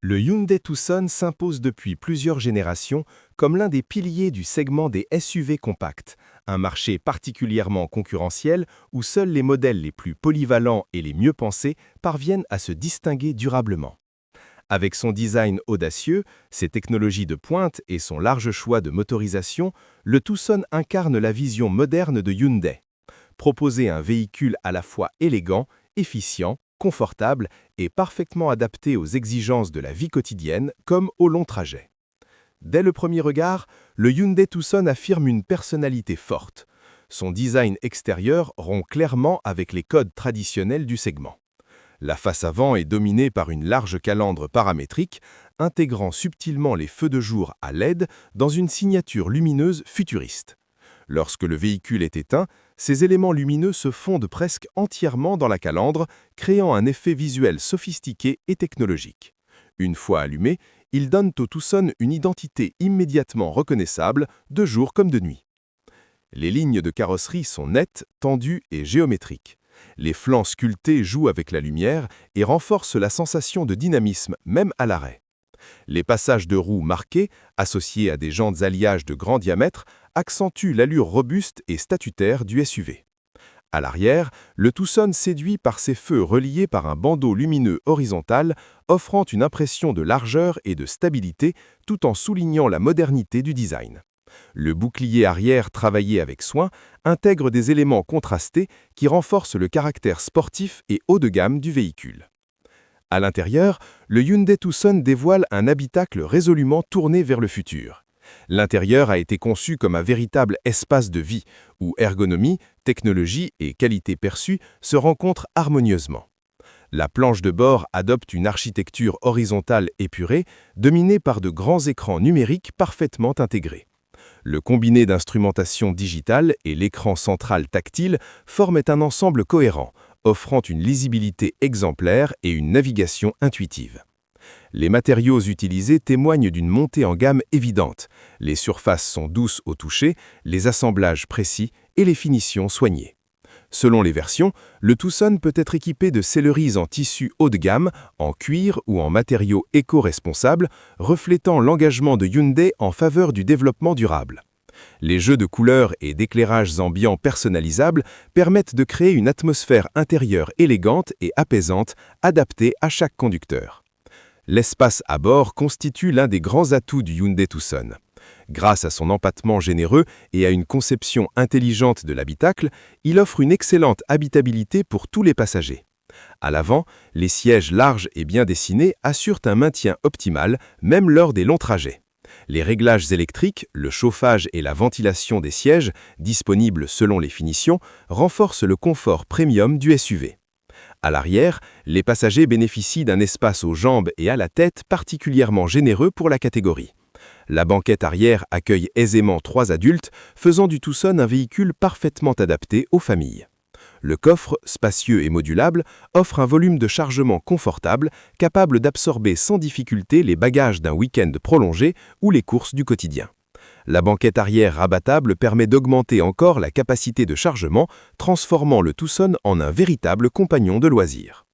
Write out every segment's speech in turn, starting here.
Le Hyundai Tucson s'impose depuis plusieurs générations comme l'un des piliers du segment des SUV compacts, un marché particulièrement concurrentiel où seuls les modèles les plus polyvalents et les mieux pensés parviennent à se distinguer durablement. Avec son design audacieux, ses technologies de pointe et son large choix de motorisation, le Tucson incarne la vision moderne de Hyundai. Proposer un véhicule à la fois élégant, efficient, confortable et parfaitement adapté aux exigences de la vie quotidienne comme au long trajet. Dès le premier regard, le Hyundai Tucson affirme une personnalité forte. Son design extérieur rompt clairement avec les codes traditionnels du segment. La face avant est dominée par une large calandre paramétrique, intégrant subtilement les feux de jour à LED dans une signature lumineuse futuriste. Lorsque le véhicule est éteint, ces éléments lumineux se fondent presque entièrement dans la calandre, créant un effet visuel sophistiqué et technologique. Une fois allumés, ils donnent au Tucson une identité immédiatement reconnaissable, de jour comme de nuit. Les lignes de carrosserie sont nettes, tendues et géométriques. Les flancs sculptés jouent avec la lumière et renforcent la sensation de dynamisme, même à l'arrêt. Les passages de roues marqués, associés à des jantes alliages de grand diamètre, accentuent l'allure robuste et statutaire du SUV. À l'arrière, le Tucson séduit par ses feux reliés par un bandeau lumineux horizontal, offrant une impression de largeur et de stabilité tout en soulignant la modernité du design. Le bouclier arrière travaillé avec soin intègre des éléments contrastés qui renforcent le caractère sportif et haut de gamme du véhicule. À l'intérieur, le Hyundai Tucson dévoile un habitacle résolument tourné vers le futur. L'intérieur a été conçu comme un véritable espace de vie, où ergonomie, technologie et qualité perçue se rencontrent harmonieusement. La planche de bord adopte une architecture horizontale épurée, dominée par de grands écrans numériques parfaitement intégrés. Le combiné d'instrumentation digitale et l'écran central tactile forment un ensemble cohérent, offrant une lisibilité exemplaire et une navigation intuitive. Les matériaux utilisés témoignent d'une montée en gamme évidente. Les surfaces sont douces au toucher, les assemblages précis et les finitions soignées. Selon les versions, le Tucson peut être équipé de selleries en tissu haut de gamme, en cuir ou en matériaux éco-responsables, reflétant l'engagement de Hyundai en faveur du développement durable. Les jeux de couleurs et d'éclairages ambiants personnalisables permettent de créer une atmosphère intérieure élégante et apaisante, adaptée à chaque conducteur. L'espace à bord constitue l'un des grands atouts du Hyundai Tucson. Grâce à son empattement généreux et à une conception intelligente de l'habitacle, il offre une excellente habitabilité pour tous les passagers. À l'avant, les sièges larges et bien dessinés assurent un maintien optimal, même lors des longs trajets. Les réglages électriques, le chauffage et la ventilation des sièges, disponibles selon les finitions, renforcent le confort premium du SUV. À l'arrière, les passagers bénéficient d'un espace aux jambes et à la tête particulièrement généreux pour la catégorie. La banquette arrière accueille aisément 3 adultes, faisant du Tucson un véhicule parfaitement adapté aux familles. Le coffre, spacieux et modulable, offre un volume de chargement confortable, capable d'absorber sans difficulté les bagages d'un week-end prolongé ou les courses du quotidien. La banquette arrière rabattable permet d'augmenter encore la capacité de chargement, transformant le Tucson en un véritable compagnon de loisirs.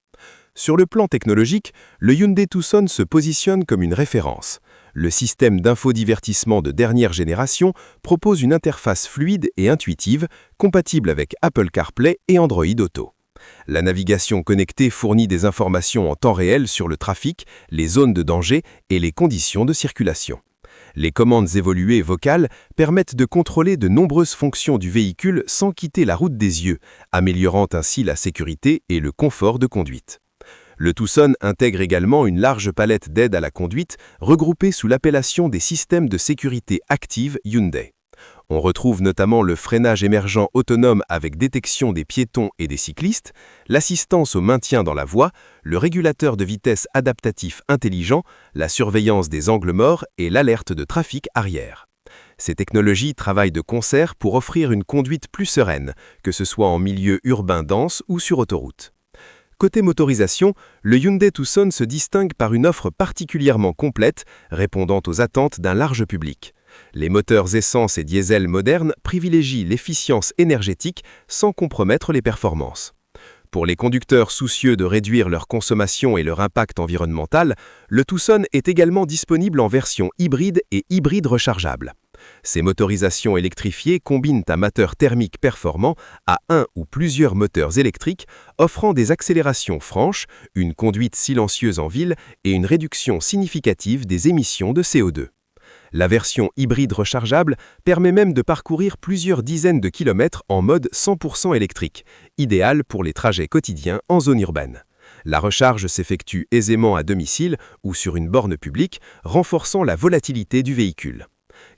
Sur le plan technologique, le Hyundai Tucson se positionne comme une référence. Le système d'infodivertissement de dernière génération propose une interface fluide et intuitive, compatible avec Apple CarPlay et Android Auto. La navigation connectée fournit des informations en temps réel sur le trafic, les zones de danger et les conditions de circulation. Les commandes évoluées vocales permettent de contrôler de nombreuses fonctions du véhicule sans quitter la route des yeux, améliorant ainsi la sécurité et le confort de conduite. Le Tucson intègre également une large palette d'aides à la conduite, regroupée sous l'appellation des systèmes de sécurité active Hyundai. On retrouve notamment le freinage émergent autonome avec détection des piétons et des cyclistes, l'assistance au maintien dans la voie, le régulateur de vitesse adaptatif intelligent, la surveillance des angles morts et l'alerte de trafic arrière. Ces technologies travaillent de concert pour offrir une conduite plus sereine, que ce soit en milieu urbain dense ou sur autoroute. Côté motorisation, le Hyundai Tucson se distingue par une offre particulièrement complète, répondant aux attentes d'un large public. Les moteurs essence et diesel modernes privilégient l'efficience énergétique sans compromettre les performances. Pour les conducteurs soucieux de réduire leur consommation et leur impact environnemental, le Tucson est également disponible en version hybride et hybride rechargeable. Ces motorisations électrifiées combinent un moteur thermique performant à un ou plusieurs moteurs électriques, offrant des accélérations franches, une conduite silencieuse en ville et une réduction significative des émissions de CO2. La version hybride rechargeable permet même de parcourir plusieurs dizaines de kilomètres en mode 100% électrique, idéal pour les trajets quotidiens en zone urbaine. La recharge s'effectue aisément à domicile ou sur une borne publique, renforçant la volatilité du véhicule.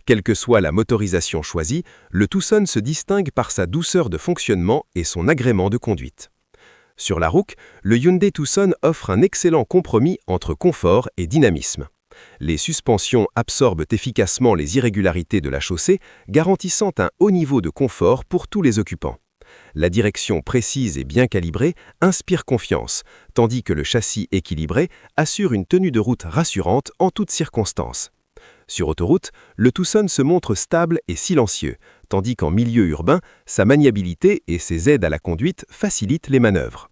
Quelle que soit la motorisation choisie, le Tucson se distingue par sa douceur de fonctionnement et son agrément de conduite. Sur la route, le Hyundai Tucson offre un excellent compromis entre confort et dynamisme. Les suspensions absorbent efficacement les irrégularités de la chaussée, garantissant un haut niveau de confort pour tous les occupants. La direction précise et bien calibrée inspire confiance, tandis que le châssis équilibré assure une tenue de route rassurante en toutes circonstances. Sur autoroute, le Tucson se montre stable et silencieux, tandis qu'en milieu urbain, sa maniabilité et ses aides à la conduite facilitent les manœuvres.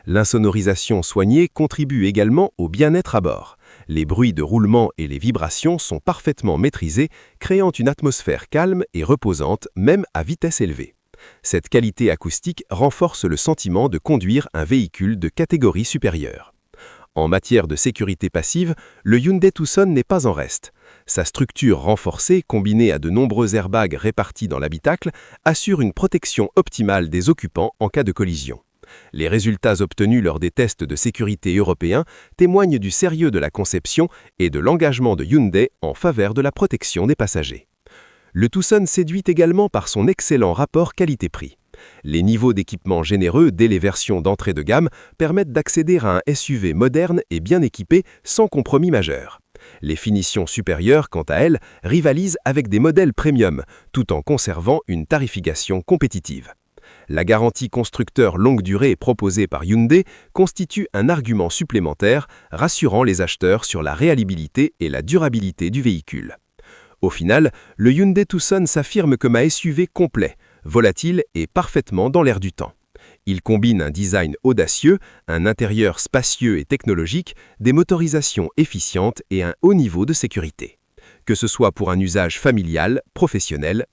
L'insonorisation soignée contribue également au bien-être à bord. Les bruits de roulement et les vibrations sont parfaitement maîtrisés, créant une atmosphère calme et reposante, même à vitesse élevée. Cette qualité acoustique renforce le sentiment de conduire un véhicule de catégorie supérieure. En matière de sécurité passive, le Hyundai Tucson n'est pas en reste. Sa structure renforcée, combinée à de nombreux airbags répartis dans l'habitacle, assure une protection optimale des occupants en cas de collision. Les résultats obtenus lors des tests de sécurité européens témoignent du sérieux de la conception et de l'engagement de Hyundai en faveur de la protection des passagers. Le Tucson séduit également par son excellent rapport qualité-prix. Les niveaux d'équipement généreux dès les versions d'entrée de gamme permettent d'accéder à un SUV moderne et bien équipé sans compromis majeur. Les finitions supérieures, quant à elles, rivalisent avec des modèles premium, tout en conservant une tarification compétitive. La garantie constructeur longue durée proposée par Hyundai constitue un argument supplémentaire, rassurant les acheteurs sur la réaliabilité et la durabilité du véhicule. Au final, le Hyundai Tucson s'affirme comme un SUV complet, volatile et parfaitement dans l'air du temps. Il combine un design audacieux, un intérieur spacieux et technologique, des motorisations efficientes et un haut niveau de sécurité. Que ce soit pour un usage familial, professionnel